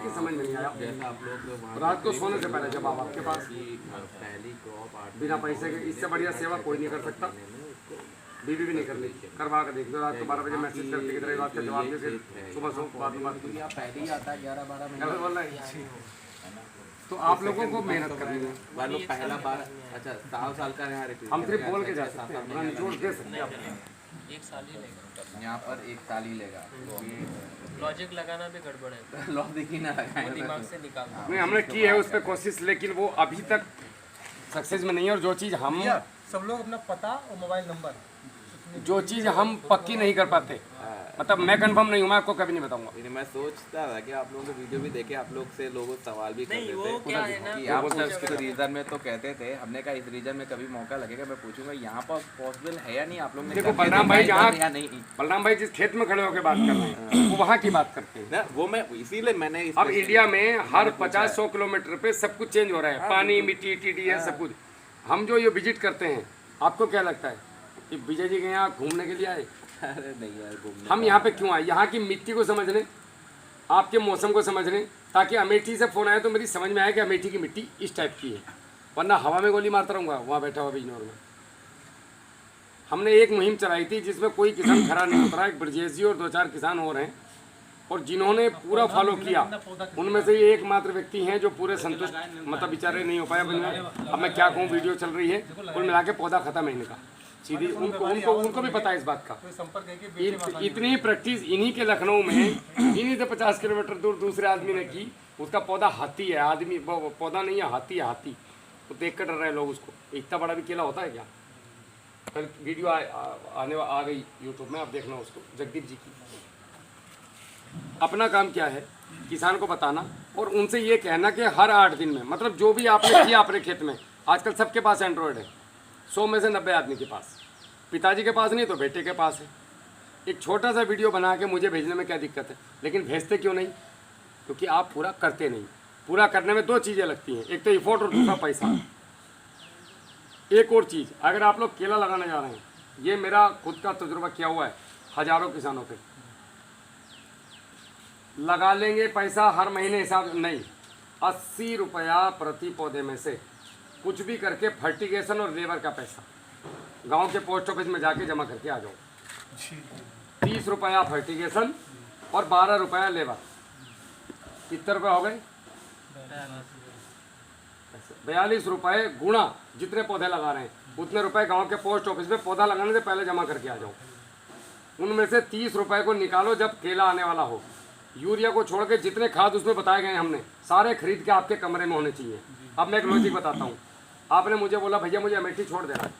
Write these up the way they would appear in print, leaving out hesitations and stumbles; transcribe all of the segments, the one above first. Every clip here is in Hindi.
की समझ नहीं आया। जैसा आप लोग रात को सोने से पहले जब आप आपके पास पहली क्रॉप बिना पैसे के, इससे बढ़िया सेवा कोई नहीं कर सकता, बीवी भी नहीं करनी। करवा के देख लो, रात को 12 बजे मैसेज करते कि रात का जवाब दे, फिर सुबह बाद में बात क्योंकि आप पहले ही आता है 11-12 क्या बोल रहे हैं। तो आप लोगों को मेहनत करनी है। मान लो पहला बार अच्छा 7 साल का यहाँ हम सिर्फ बोल के जा सकते हैं, अपना निचोड़ दे सकते हैं आप। 1 साल ही लेगा यहाँ पर 1 साल ही लेगा। लॉजिक लगाना भी गड़बड़ है, लॉजिक ही ना लगाए दिमाग से निकालना। नहीं, हमने की है उस पर कोशिश, लेकिन वो अभी तक सक्सेस में नहीं है। और जो चीज़ हम सब लोग अपना पता और मोबाइल नंबर, जो चीज़ हम पक्की नहीं कर पाते, मतलब मैं कंफर्म नहीं हूँ, मैं आपको कभी नहीं बताऊंगा। मैं सोचता था कि आप लोगों के वीडियो भी देखे, आप लोग से लोगों सवाल भी करते वो थे क्या है ना, कि आप उसके रीजन में तो कहते थे। हमने कहा इस रीजन में कभी मौका लगेगा मैं पूछूंगा यहाँ पर पॉसिबल है या नहीं। आप लोग ने देखो बलराम भाई जहाँ, या नहीं, बलराम भाई जिस खेत में खड़े होकर बात कर रहे हैं वो वहाँ की बात करते हैं ना, वो मैं इसीलिए मैंने अब इंडिया में हर 50-100 किलोमीटर पे सब कुछ चेंज हो रहा है, पानी, मिट्टी, TDS सब कुछ। हम जो ये विजिट करते हैं, आपको क्या लगता है कि विजय जी के यहाँ घूमने के लिए आए? अरे नहीं यार, घूमने हम यहाँ पे क्यों आए? यहाँ की मिट्टी को समझने, आपके मौसम को समझने, ताकि अमेठी से फ़ोन आया तो मेरी समझ में आया कि अमेठी की मिट्टी इस टाइप की है, वरना हवा में गोली मारता रहूँगा वहाँ बैठा हुआ बिजनौर में। हमने एक मुहिम चलाई थी जिसमें कोई किसान खड़ा नहीं उतरा, एक ब्रजेश जी और 2-4 किसान और हैं, और जिन्होंने पूरा फॉलो किया, उनमें से ये एकमात्र व्यक्ति हैं जो पूरे संतुष्ट, मतलब बेचारे नहीं हो पाया बनना। अब मैं क्या कहूँ, वीडियो चल रही है, कुल मिला के पौधा खत्म है इनका सीधी। उनको भी पता है इस बात का। इतनी प्रैक्टिस इन्हीं के लखनऊ में, इन्हीं से 50 किलोमीटर दूर दूसरे आदमी ने की। उसका पौधा हाथी है, आदमी पौधा नहीं है, हाथी है, हाथी। तो देख कर डर रहे लोग उसको, इतना बड़ा भी केला होता है क्या? कल वीडियो आ गई यूट्यूब में, आप देखना उसको, जगदीप जी की। अपना काम क्या है, किसान को बताना और उनसे ये कहना कि हर 8 दिन में, मतलब जो भी आपने किया अपने खेत में, आजकल सबके पास एंड्रॉयड है, 100 में से 90 आदमी के पास, पिताजी के पास नहीं तो बेटे के पास है। एक छोटा सा वीडियो बना के मुझे भेजने में क्या दिक्कत है, लेकिन भेजते क्यों नहीं? क्योंकि आप पूरा करते नहीं। पूरा करने में 2 चीज़ें लगती हैं, एक तो एफर्ट और दूसरा पैसा। एक और चीज़, अगर आप लोग केला लगाने जा रहे हैं, ये मेरा खुद का तजुर्बा किया हुआ है हज़ारों किसानों पे, लगा लेंगे पैसा हर महीने हिसाब नहीं, 80 रुपया प्रति पौधे में से कुछ भी करके फर्टिगेशन और लेबर का पैसा गांव के पोस्ट ऑफिस में जाके जमा करके आ जाओ। 30 रुपया फर्टिगेशन और 12 रुपया लेबर, कितने रुपये हो गए? 42 रुपये गुणा जितने पौधे लगा रहे हैं उतने रुपए गांव के पोस्ट ऑफिस में पौधा लगाने से पहले जमा करके आ जाओ। उनमें से 30 रुपये को निकालो जब केला आने वाला हो। यूरिया को छोड़ के जितने खाद उसमें बताए गए हमने सारे खरीद के आपके कमरे में होने चाहिए। अब मैं एक लॉजिक बताता हूँ। आपने मुझे बोला भैया मुझे अमेठी छोड़ देना है,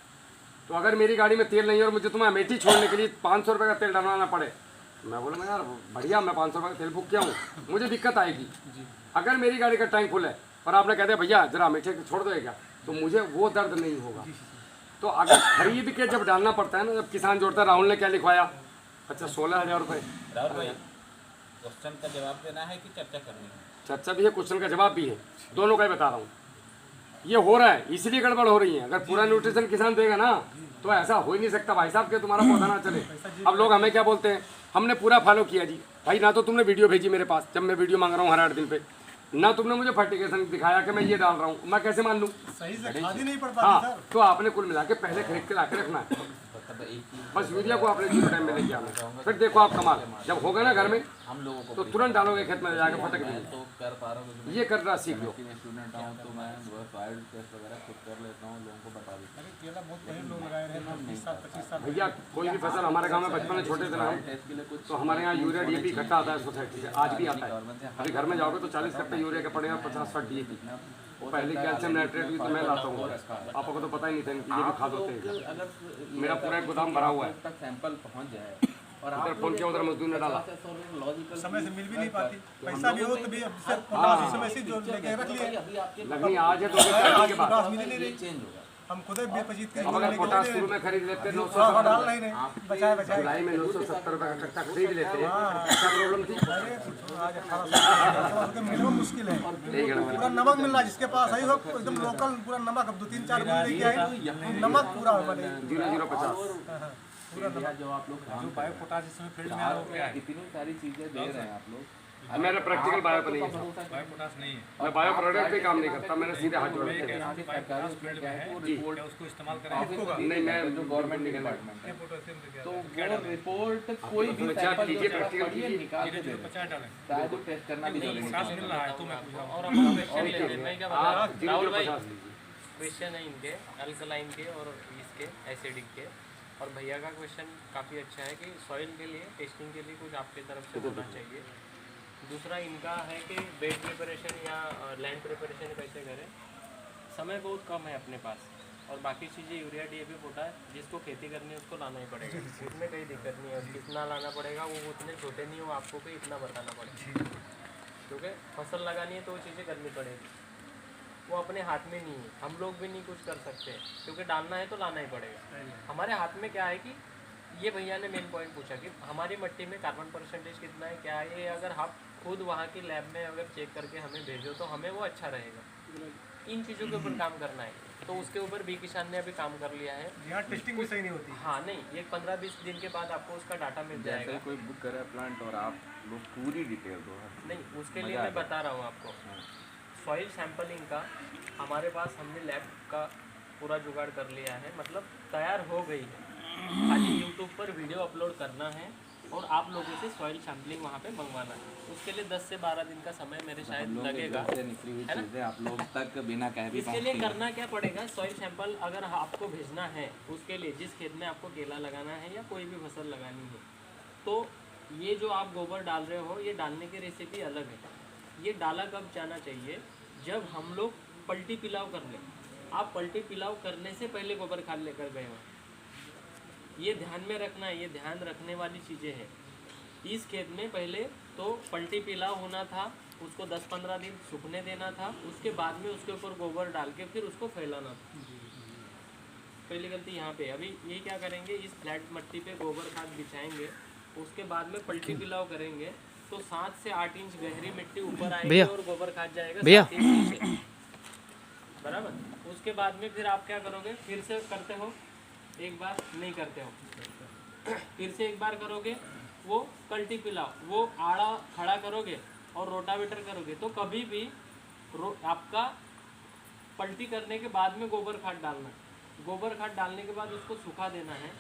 तो अगर मेरी गाड़ी में तेल नहीं है और मुझे तुम्हें अमेठी छोड़ने के लिए 500 रुपये का तेल डलवाना पड़े, मैं बोला यार बढ़िया, मैं 500 रुपये का तेल बुक किया हूँ, मुझे दिक्कत आएगी। अगर मेरी गाड़ी का टैंक फुल है और आपने कह दिया भैया जरा अमेठी छोड़ दो क्या, तो मुझे वो दर्द नहीं होगा। तो अगर खरीद के जब डालना पड़ता है ना, जब किसान जोड़ता है, राहुल ने क्या लिखवाया? अच्छा 16,000 रुपये। क्वेश्चन का जवाब देना है कि चर्चा करनी है? चर्चा भी है, क्वेश्चन का जवाब भी है, दोनों का ही बता रहा हूँ। ये हो रहा है इसलिए गड़बड़ हो रही है। अगर पूरा न्यूट्रिशन किसान देगा ना तो ऐसा हो ही नहीं सकता भाई साहब कि तुम्हारा पौधा ना चले। अब लोग हमें क्या बोलते हैं, हमने पूरा फॉलो किया जी भाई, ना तो तुमने वीडियो भेजी मेरे पास जब मैं वीडियो मांग रहा हूँ हर 8 दिन पे, ना तुमने मुझे फर्टिगेशन दिखाया कि मैं ये डाल रहा हूँ, मैं कैसे मान लूँ? सही से खाद ही नहीं पड़ पाती हाँ, सर। तो आपने कुल मिला के पहले खरीद के ला के रखना है, बस यूरिया को आपने 0 टाइम में लेके आना। फिर देखो आप कमाल, जब होगा ना घर में हम लोगों को तो तुरंत डालोगे खेत में जाकर फटक मैं देंगे। तो कर पा रहा हूँ, ये करना सीख लो। स्टूडेंट हूँ तो मैं सॉइल टेस्ट वगैरह खुद कर लेता हूँ, लोगों को बता देता अरे केला बहुत पहले लोग लगाए रहे हैं, 20 साल 25 साल। भैया कोई भी फसल हमारे गांव में बचपन में छोटे थे ना हम, टेस्ट के लिए कुछ तो हमारे यहाँ यूरिया DAP इकट्ठा आता है सोसाइटी से, आज भी आता है। अभी घर में जाओगे तो 40 कट्टे यूरिया के पड़े हैं, 50-60 DAP। पहले कैल्शियम नाइट्रेट भी तो मैं लाता हूँ, पापा को तो पता ही नहीं था इनकी ये भी खाद होते हैं। अगर मेरा पूरा एक गोदाम भरा हुआ है, तक सैंपल पहुँच जाए और उधर फोन किया उधर मजदूर ने डाला। लॉजिकल समय से मिल भी नहीं पाती, पैसा भी हो तो भी अब सर 50 समय से जो लेके रख लिए, लगनी आज है तो के बाद पोटास मिल ही नहीं रही। चेंज होगा। हम खुद बेपजीत के अब अगर पोटास शुरू में खरीद लेते 900 थोड़ा डाल नहीं बचाए बचाए। जुलाई में 970 रुपये का कट्टा खरीद लेते हैं, क्या प्रॉब्लम थी? अरे आज 1800 के मिलना मुश्किल है। पूरा नमक मिल रहा है जिसके पास आई हो एकदम लोकल पूरा नमक, अब 2-3-4 गुण लेके आए नमक पूरा बने 0.050। पूरा जो आप लोग काम बायो पोटास इसमें फील्ड में आ रहा है, इतनी सारी चीजें दे रहे हैं आप लोग, मेरा प्रैक्टिकल बायो पर नहीं है। बायोपोटास नहीं है। मैं बायो प्रोडक्ट पे काम नहीं करता, मैंने सीधे हाथ जोड़ के आपकी बायोपोटास फील्ड में है, क्या उसको इस्तेमाल करें? नहीं, मैं जो गवर्नमेंट डिपार्टमेंट है पोटेशियम का क्या तो है? वो रिपोर्ट कोई भी अच्छा, सैंपल कीजिए, प्रैक्टिकल कीजिए। निकाल के दे 50 डालें। शायद वो टेस्ट करना भी जरूरी सांस मिल रहा है तो मैं पूछ रहा हूँ। और अपना क्वेश्चन ले लें। मैं क्या बता रहा आप हूँ राहुल भाई, 50 लीजिए। क्वेश्चन है इनके अल्कलाइन के और इसके एसिडिक के। और भैया का क्वेश्चन काफ़ी अच्छा है कि सॉइल के लिए टेस्टिंग के लिए कुछ आपकी तरफ से होना चाहिए। दूसरा इनका है कि बेड प्रिपरेशन या लैंड प्रिपरेशन कैसे करें। समय बहुत कम है अपने पास और बाकी चीज़ें यूरिया DAP पोटाश जिसको खेती करनी है उसको लाना ही पड़ेगा, उसमें कोई दिक्कत नहीं है। कितना लाना पड़ेगा वो उतने छोटे नहीं हो, आपको कोई इतना बताना पड़ेगा, क्योंकि फसल लगानी है तो वो चीज़ें करनी पड़ेगी। वो अपने हाथ में नहीं है, हम लोग भी नहीं कुछ कर सकते क्योंकि डालना है तो लाना ही पड़ेगा। हमारे हाथ में क्या है कि ये भैया ने मेन पॉइंट पूछा कि हमारी मिट्टी में कार्बन परसेंटेज कितना है, क्या है। ये अगर आप खुद वहाँ की लैब में अगर चेक करके हमें भेजो तो हमें वो अच्छा रहेगा। इन चीज़ों के ऊपर काम करना है, तो उसके ऊपर बी किसान ने अभी काम कर लिया है। यहाँ टेस्टिंग भी सही नहीं होती। हाँ नहीं, ये 15-20 दिन के बाद आपको उसका डाटा मिल जैसे जाएगा। कोई बुक करे प्लांट और आप लोग पूरी डिटेल दो। नहीं, उसके लिए मैं बता रहा हूँ आपको। सॉइल सैंपलिंग का हमारे पास हमने लैब का पूरा जुगाड़ कर लिया है, मतलब तैयार हो गई है। खाली यूट्यूब पर वीडियो अपलोड करना है और आप लोगों से सॉइल सैंपलिंग वहाँ पे मंगवाना है। उसके लिए 10 से 12 दिन का समय मेरे शायद लगेगा, निकली हुई है ना? चीजें आप लोग तक बिना कह भी इसके लिए करना क्या पड़ेगा, सॉइल सैंपल अगर आपको भेजना है उसके लिए जिस खेत में आपको केला लगाना है या कोई भी फसल लगानी है, तो ये जो आप गोबर डाल रहे हो ये डालने की रेसिपी अलग है। ये डाला कब जाना चाहिए, जब हम लोग पलटी पिलाव कर लें। आप पलटी पिलाव करने से पहले गोबर खाद लेकर गए हो, ये ध्यान में रखना है, ये ध्यान रखने वाली चीज़ें हैं। इस खेत में पहले तो पलटी पिलाव होना था, उसको 10-15 दिन सूखने देना था, उसके बाद में उसके ऊपर गोबर डाल के फिर उसको फैलाना था। पहली गलती यहाँ पे। अभी ये क्या करेंगे, इस फ्लैट मिट्टी पे गोबर खाद बिछाएंगे, उसके बाद में पलटी पिलाव करेंगे तो 7 से 8 इंच गहरी मिट्टी ऊपर आएगी और गोबर खाद जाएगा 7 इंच नीचे, बराबर। उसके बाद में फिर आप क्या करोगे, फिर से करते हो एक बार, नहीं करते हो फिर से एक बार करोगे, वो कल्टी पिलाव, वो आड़ा खड़ा करोगे और रोटावेटर करोगे, तो कभी भी आपका पलटी करने के बाद में गोबर खाद डालना है। गोबर खाद डालने के बाद उसको सूखा देना है।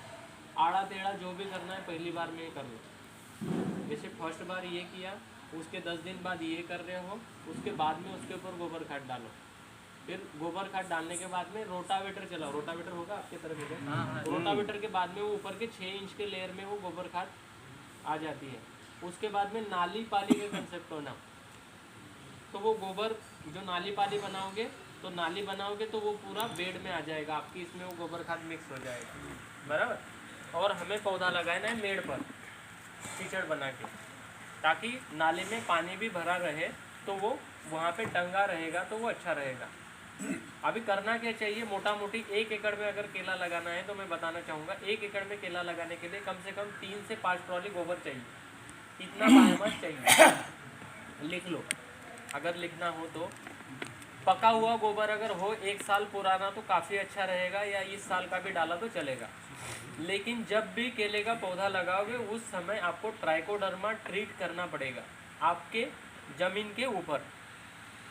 आड़ा टेढ़ा जो भी करना है पहली बार में कर लो। जैसे फर्स्ट बार ये किया, उसके 10 दिन बाद ये कर रहे हो, उसके बाद में उसके ऊपर गोबर खाद डालो। फिर गोबर खाद डालने के बाद में रोटावेटर चलाओ। रोटावेटर होगा आपके तरफ इधर, रोटावेटर के बाद में वो ऊपर के 6 इंच के लेयर में वो गोबर खाद आ जाती है। उसके बाद में नाली पाली का कंसेप्ट होना, तो वो गोबर जो नाली पाली बनाओगे तो नाली बनाओगे तो वो पूरा बेड में आ जाएगा आपकी, इसमें वो गोबर खाद मिक्स हो जाएगा, बराबर। और हमें पौधा लगाना है मेड़ पर कीचड़ बना के, ताकि नाली में पानी भी भरा रहे तो वो वहाँ पे टंगा रहेगा तो वो अच्छा रहेगा। अभी करना क्या चाहिए, मोटा मोटी 1 एकड़ में अगर केला लगाना है तो मैं बताना चाहूँगा 1 एकड़ में केला लगाने के लिए कम से कम 3 से 5 ट्रॉली गोबर चाहिए, इतना बायोमास चाहिए। लिख लो, अगर लिखना हो तो। पका हुआ गोबर अगर हो 1 साल पुराना तो काफ़ी अच्छा रहेगा, या इस साल का भी डाला तो चलेगा। लेकिन जब भी केले का पौधा लगाओगे उस समय आपको ट्राइकोडर्मा ट्रीट करना पड़ेगा आपके ज़मीन के ऊपर।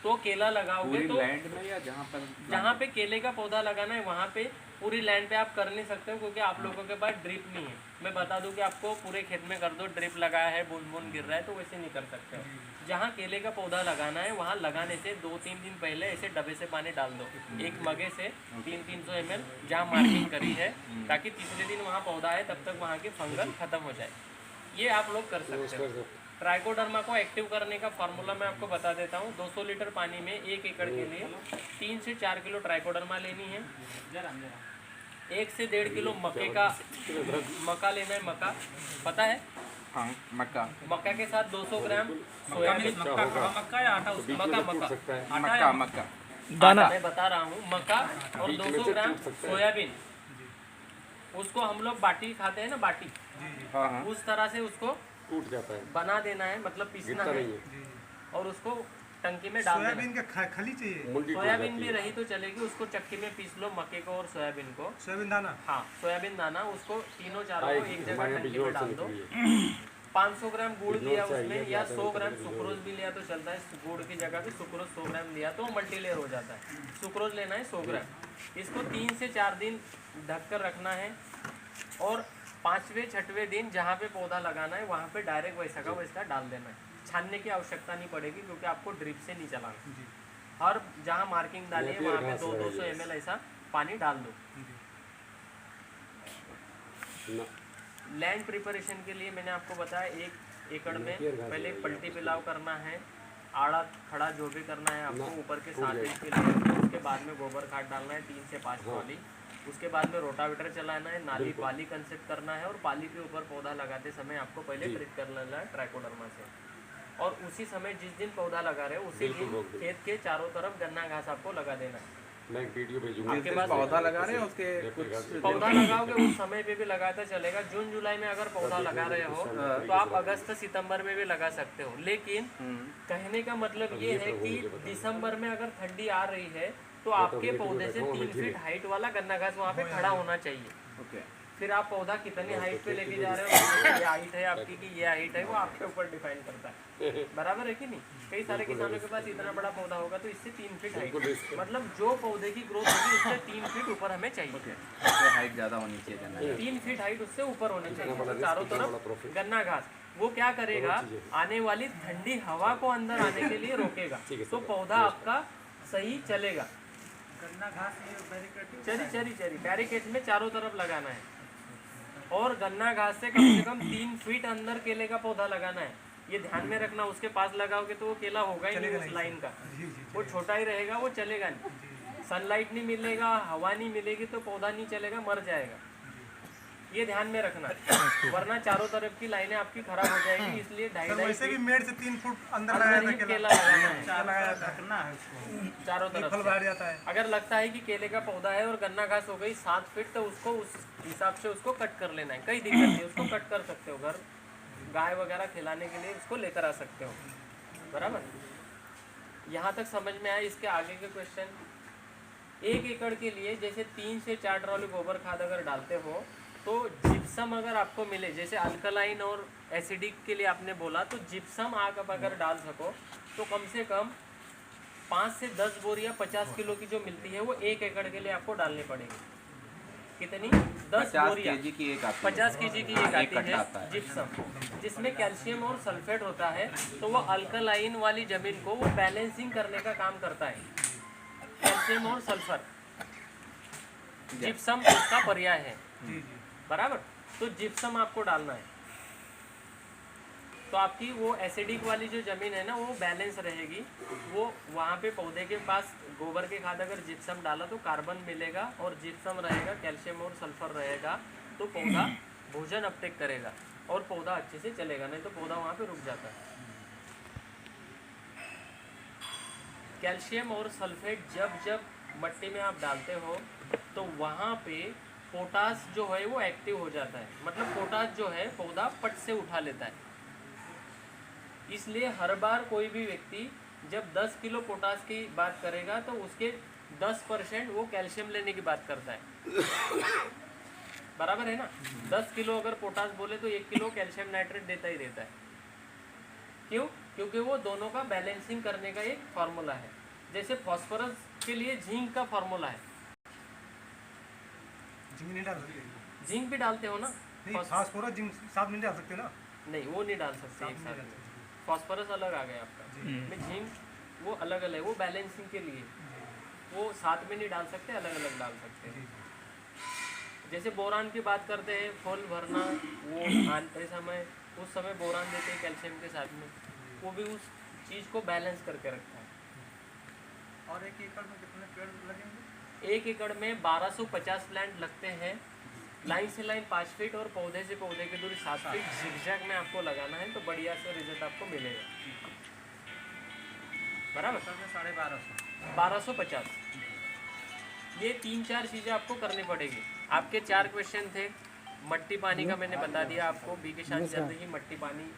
तो केला लगाओगे तो लैंड में या जहाँ पे केले का पौधा लगाना है वहाँ पे पूरी लैंड पे आप कर नहीं सकते हो, क्योंकि आप लोगों के पास ड्रिप नहीं है। मैं बता दूं कि आपको पूरे खेत में कर दो, ड्रिप लगाया है, बूंद बूंद गिर रहा है, तो वैसे नहीं कर सकते हो। जहाँ केले का पौधा लगाना है वहाँ लगाने से 2-3 दिन पहले ऐसे डब्बे से पानी डाल दो, एक मगे से 300-300 ml, जहाँ मार्किंग करी है, ताकि तीसरे दिन वहाँ पौधा है तब तक वहाँ की फंगस खत्म हो जाए। ये आप लोग कर सकते हो। ट्राइकोडर्मा को एक्टिव करने का फार्मूला मैं आपको बता देता हूँ। 200 लीटर पानी में 1 एकड़ के लिए 3 से 4 किलो ट्राइकोडर्मा लेनी है। 1 से 1.5 किलो मक्का लेना है। मक्का पता है? हाँ, मक्का। मक्का के साथ 200 ग्राम सोयाबीन। मक्का या आटा? मक्का दाना मैं बता रहा हूँ। मक्का और 200 ग्राम सोयाबीन, उसको हम लोग बाटी खाते हैं ना, बाटी, हाँ। उस तरह से उसको टूट जाता है, बना देना है, मतलब पीसना है और उसको टंकी में डाल देना। सोयाबीन का खली चाहिए, सोयाबीन भी रही तो चलेगी, उसको चक्की में पीस लो, मक्के को और सोयाबीन को। सोयाबीन दाना, हाँ, सोयाबीन दाना, उसको तीनों चारों को एक जगह टंकी में डाल दो। 500 ग्राम गुड़ दिया उसमें या 100 ग्राम सुक्रोज भी लिया तो चलता है। गुड़ की जगह पे सुक्रोज 100 ग्राम लिया तो मल्टीलेयर हो जाता है। सुक्रोज लेना है 100 ग्राम। इसको 3 से 4 दिन ढक कर रखना है और 5वें 6वें दिन जहाँ पे पौधा लगाना है वहाँ पे डायरेक्ट वैसा का वैसा डाल देना है। छानने की आवश्यकता नहीं पड़ेगी क्योंकि आपको ड्रिप से नहीं चलाना। हर जहाँ मार्किंग डाली है वहाँ पे 200 ml ऐसा पानी डाल दो। लैंड प्रिपरेशन के लिए मैंने आपको बताया 1 एकड़ में पहले पलटी पिलाव करना है, आड़ा खड़ा जो भी करना है आपको ऊपर के 7 इंच के लिए। उसके बाद में गोबर खाद डालना है 3 से 5 ट्रॉली। उसके बाद में रोटावेटर चलाना है, नाली पाली कंसेप्ट करना है और पाली के ऊपर पौधा लगाते समय आपको पहले ट्रीट कर लेना है ट्राइकोडर्मा से। और उसी समय जिस दिन पौधा लगा रहे हो उसी दिन खेत के चारों तरफ गन्ना घास आपको लगा देना है। मैं एक वीडियो भेजूंगा। आपके पास पौधा लगा रहे हैं उसके कुछ पौधा लगाओगे उस समय पे भी लगाता चलेगा। जून जुलाई में अगर पौधा लगा रहे हो तो आप अगस्त सितंबर में भी लगा सकते हो। लेकिन कहने का मतलब ये है कि दिसंबर में अगर ठंडी आ रही है तो आपके पौधे से 3 फीट हाइट वाला गन्ना घास वहाँ पे खड़ा होना चाहिए। ओके। फिर आप पौधा कितनी हाइट पे लेके जा रहे हो, ये हाइट है आपकी कि ये हाइट है, वो आपके ऊपर डिफाइन करता है। बराबर है कि नहीं? कई सारे किसानों के पास इतना बड़ा पौधा होगा तो इससे 3 फीट हाइट, मतलब जो पौधे की ग्रोथ होगी उससे 3 फीट ऊपर हमें चाहिए। उससे हाइट ज़्यादा होनी चाहिए गन्ना घास। 3 फीट हाइट उससे ऊपर होनी चाहिए। तो चारों तरफ गन्ना घास वो क्या करेगा, आने वाली ठंडी हवा को अंदर आने के लिए रोकेगा, तो पौधा आपका सही चलेगा। गन्ना घास ये चरी बैरिकेड में चारों तरफ लगाना है और गन्ना घास से कम 3 फीट अंदर केले का पौधा लगाना है। ये ध्यान में रखना, उसके पास लगाओगे तो वो केला होगा ही नहीं उस लाइन का, वो छोटा ही रहेगा, वो चलेगा नहीं। सनलाइट नहीं मिलेगा, हवा नहीं मिलेगी तो पौधा नहीं चलेगा, मर जाएगा। ये ध्यान में रखना, वरना चारों तरफ की लाइनें आपकी खराब हो जाएगी। इसलिए 2.5 वैसे भी मेड़ से 3 फुट अंदर अंदर ही केला लगाना है रखना है उसको, चारों तरफ फल से। बैठ जाता है। अगर लगता है कि केले का पौधा है और गन्ना घास हो गई 7 फीट तो उसको उस हिसाब से उसको कट कर लेना है। कोई दिक्कत नहीं, उसको कट कर सकते हो, घर गाय वगैरह खिलाने के लिए उसको लेकर आ सकते हो। बराबर, यहाँ तक समझ में आया? इसके आगे के क्वेश्चन। 1 एकड़ के लिए जैसे 3 से 4 ट्रॉली गोबर खाद अगर डालते हो तो जिप्सम अगर आपको मिले, जैसे अल्कलाइन और एसिडिक के लिए आपने बोला, तो जिप्सम आप अगर डाल सको तो कम से कम 5 से 10 बोरियां 50 किलो की जो मिलती है वो 1 एकड़ के लिए आपको डालनी पड़ेगी। कितनी? 10 बोरियां 50 kg की एक आती है। 50 kg की एक आती कट्टा आता है है। जिप्सम, जिसमें कैल्शियम और सल्फेट होता है। तो वो अल्कलाइन वाली जमीन को वो बैलेंसिंग करने का काम करता है। कैल्शियम और सल्फर, जिप्सम इसका पर्याय है। बराबर, तो जिप्सम आपको डालना है तो आपकी वो एसिडिक वाली जो ज़मीन है ना वो बैलेंस रहेगी। वो वहाँ पे पौधे के पास गोबर के खाद अगर जिप्सम डाला तो कार्बन मिलेगा और जिप्सम रहेगा, कैल्शियम और सल्फर रहेगा, तो पौधा भोजन अपटेक करेगा और पौधा अच्छे से चलेगा। नहीं तो पौधा वहाँ पे रुक जाता है। कैल्शियम और सल्फेट जब मट्टी में आप डालते हो तो वहाँ पे पोटास जो है वो एक्टिव हो जाता है। मतलब पोटास जो है पौधा पट से उठा लेता है। इसलिए हर बार कोई भी व्यक्ति जब 10 किलो पोटास की बात करेगा तो उसके 10% वो कैल्शियम लेने की बात करता है। बराबर है ना? 10 किलो अगर पोटास बोले तो 1 किलो कैल्शियम नाइट्रेट देता ही देता है। क्यों? क्योंकि वो दोनों का बैलेंसिंग करने का एक फार्मूला है। जैसे फॉस्फोरस के लिए जिंक का फार्मूला है। जिंक नहीं डाल सकते? जिंक भी डालते हो ना? नहीं, फास्फोरस जिंक साथ नहीं डाल सकते ना? नहीं, वो नहीं डाल सकते एक साथ में। फॉस्फोरस अलग आ गया आपका, में जिंक वो अलग अलग, वो बैलेंसिंग के लिए, वो साथ में नहीं डाल सकते, अलग अलग डाल सकते हैं। जैसे बोरान की बात करते हैं, फूल भरना, वो आते समय उस समय बोरान देते हैं कैल्शियम के साथ में, वो भी उस चीज़ को बैलेंस करके रखता है। और 1 एकड़ में कितने पेड़ लगेंगे? 1 एकड़ में 1250 प्लांट लगते हैं। लाइन से लाइन 5 फीट और पौधे से पौधे की दूरी 7 फीट जिगजैग में आपको लगाना है तो बढ़िया से रिजल्ट आपको मिलेगा। बराबर, 1250। ये 3-4 चीज़ें आपको करनी पड़ेगी। आपके 4 क्वेश्चन थे। मट्टी पानी का मैंने बता दिया आपको, बी के साथ जल्द ही मट्टी पानी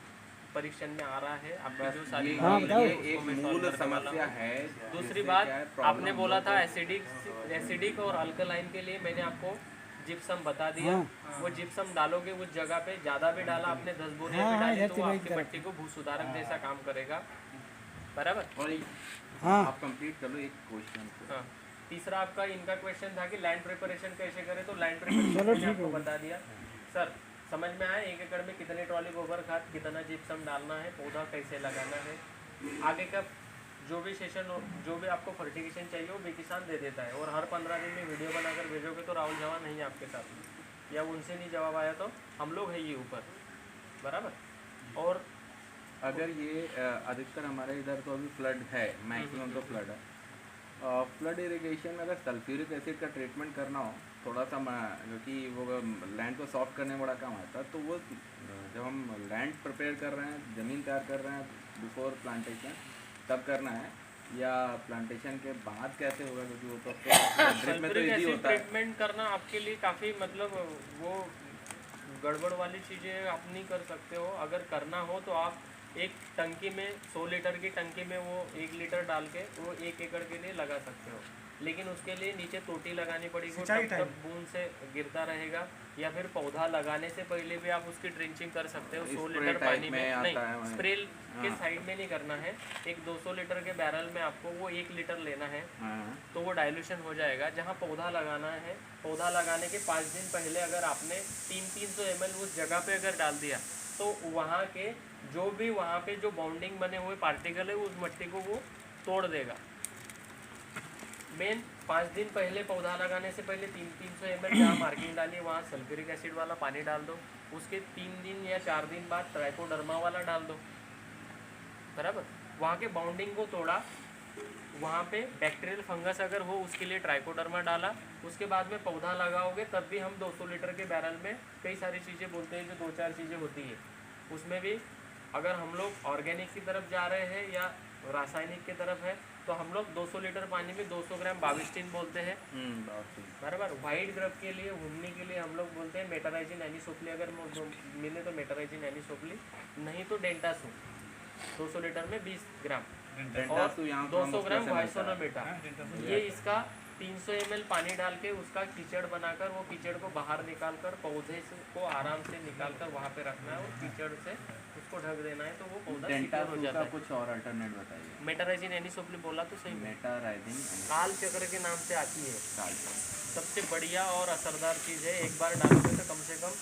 परीक्षण में आ रहा है। आपकी जो सारी ये एक मूल समस्या है। दूसरी बात, आपने बोला था एसिडिक और अल्कलाइन के लिए मैंने आपको जिप्सम बता दिया, वो जिप्सम डालोगे उस जगह पे, ज़्यादा भी डाला आपने 10 बोरियां भी डाली तो वो आपकी मट्टी को भू सुधारक जैसा काम करेगा, बराबर। और आप कंप्लीट कर लो एक क्वेश्चन। हाँ, तीसरा आपका इनका क्वेश्चन था कि लैंड प्रिपरेशन कैसे करें, तो लैंड प्रिपरेशन मैंने आपको बता दिया। सर समझ में आया 1 एकड़ में कितने ट्रॉली गोबर खाद, कितना जिप्सम डालना है, पौधा कैसे लगाना है। आगे का जो भी सेशन हो, जो भी आपको फर्टिगेशन चाहिए वो बेकिसान दे देता है, और हर 15 दिन में वीडियो बनाकर भेजोगे तो राहुल जवान नहीं है आपके साथ, या उनसे नहीं जवाब आया तो हम लोग है ये ऊपर, बराबर। और अगर ये अधिकतर हमारे इधर तो अभी फ्लड है, मैक्सिमम तो फ्लड है, फ्लड इरिगेशन में अगर सल्फ्यूरिक एसिड का ट्रीटमेंट करना हो थोड़ा सा, क्योंकि वो लैंड को सॉफ्ट करने में बड़ा काम आता है, तो वो जब हम लैंड प्रिपेयर कर रहे हैं, ज़मीन तैयार कर रहे हैं बिफोर प्लांटेशन तब करना है, या प्लांटेशन के बाद कैसे होगा, क्योंकि वो तो ड्रिप में तो इजी होता है। ट्रीटमेंट करना आपके लिए काफ़ी मतलब वो गड़बड़ वाली चीज़ें आप नहीं कर सकते हो। अगर करना हो तो आप एक टंकी में 100 लीटर की टंकी में वो 1 लीटर डाल के वो 1 एकड़ के लिए लगा सकते हो, लेकिन उसके लिए नीचे टोटी लगानी पड़ेगी, तब बूंद से गिरता रहेगा, या फिर पौधा लगाने से पहले भी आप उसकी ड्रिंचिंग कर सकते हो 100 लीटर पानी में। नहीं, स्प्रे के साइड में नहीं करना है, एक 200 लीटर के बैरल में आपको वो 1 लीटर लेना है, तो वो डाइल्यूशन हो जाएगा। जहाँ पौधा लगाना है, पौधा लगाने के 5 दिन पहले अगर आपने 300 ml उस जगह पे अगर डाल दिया तो वहाँ के जो भी वहाँ पे जो बाउंडिंग बने हुए पार्टिकल है उस मट्टी को वो तोड़ देगा। मेन 5 दिन पहले पौधा लगाने से पहले 300 ml जहाँ मार्किंग डाली वहाँ सल्फ्यूरिक एसिड वाला पानी डाल दो, उसके 3 दिन या 4 दिन बाद ट्राइकोडर्मा वाला डाल दो, बराबर। वहाँ के बाउंडिंग को तोड़ा, वहाँ पे बैक्टीरियल फंगस अगर हो उसके लिए ट्राइकोडर्मा डाला, उसके बाद में पौधा लगाओगे तब भी हम 200 लीटर के बैरल में कई सारी चीज़ें बोलते हैं जो 2-4 चीज़ें होती है, उसमें भी अगर हम लोग ऑर्गेनिक की तरफ जा रहे हैं या रासायनिक की तरफ है तो हम लोग 200 लीटर पानी में 200 ग्राम बाविस्टिन बोलते हैं, बराबर। वाइट ग्रब के लिए घूमने के लिए हम लोग बोलते हैं मेटाराइजिन एनिसोप्ली, अगर मिले तो मेटाराइजिन एनिसोप्ली, नहीं तो डेंटासू 200 लीटर में 20 ग्राम, और 200 ग्राम वाइसोनामेटा। ये इसका 300 ml पानी डाल के उसका कीचड़ बनाकर वो कीचड़ को बाहर निकालकर पौधे को आराम से निकालकर वहाँ पे रखना है और कीचड़ से उसको ढक देना है, तो वो पौधा सिक्योर हो जाता है। कुछ और अल्टरनेट बताइए। मेटाराइजिन एनिसोप्ली बोला तो सही, मेटाराइजिन काल चक्र के नाम से आती है, सबसे बढ़िया और असरदार चीज़ है। एक बार डालोगे तो कम से कम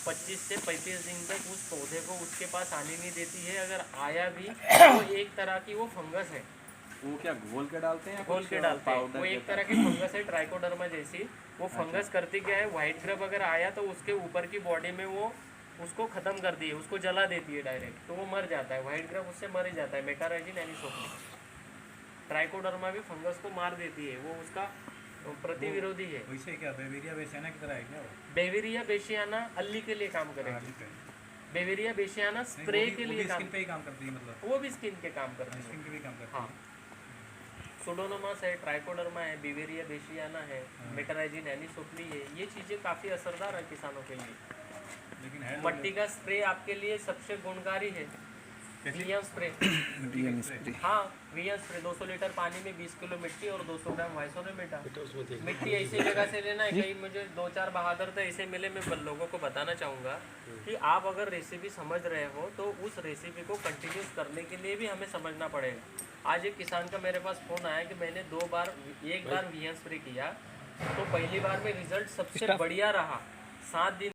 25 से 35 दिन तक उस पौधे को उसके पास आने नहीं देती है, अगर आया भी तो एक तरह की वो फंगस है। वो क्या घोल के डालते हैं? घोल के डालते हैं, वो एक तरह की फंगस है ट्राइकोडर्मा जैसी। वो फंगस करती क्या है, वाइट ग्रब अगर आया तो उसके ऊपर की बॉडी में वो उसको ख़त्म कर दी है, उसको जला देती है डायरेक्ट, तो वो मर जाता है, वाइट ग्रब उससे मर ही जाता है। मेटाराइजिन एनिसोप्ली, ट्राइकोडर्मा भी फंगस को मार देती है, वो उसका प्रतिविरोधी है। वैसे क्या बेवेरिया बेसियाना की तरह है क्या वो? बेवेरिया बेसियाना अल्ली के लिए काम करेगी, बेवेरिया बेसियाना स्प्रे के लिए स्किन पे ही काम करती है, मतलब वो भी स्किन के काम करती है, स्किन के भी काम करती हाँ। सुडोनोमास है, ट्राइकोडर्मा है, बेवेरिया बेसियाना है, मेटाराइजिन एनिसोप्ली है, ये चीज़ें काफ़ी असरदार है किसानों के लिए। लेकिन है मट्टी का स्प्रे आपके लिए सबसे गुणकारी है, वीएम स्प्रे। हाँ, वीएम स्प्रे 200 लीटर पानी में 20 किलो मिट्टी और 200 ग्राम वाइसोनामेटा। मिट्टी ऐसी जगह से लेना है, कहीं मुझे 2-4 बहादुर तो ऐसे मिले, मैं लोगों को बताना चाहूँगा कि आप अगर रेसिपी समझ रहे हो तो उस रेसिपी को कंटिन्यूस करने के लिए भी हमें समझना पड़ेगा। आज एक किसान का मेरे पास फ़ोन आया कि मैंने एक बार वीएम स्प्रे किया तो पहली बार में रिजल्ट सबसे बढ़िया रहा, 7 दिन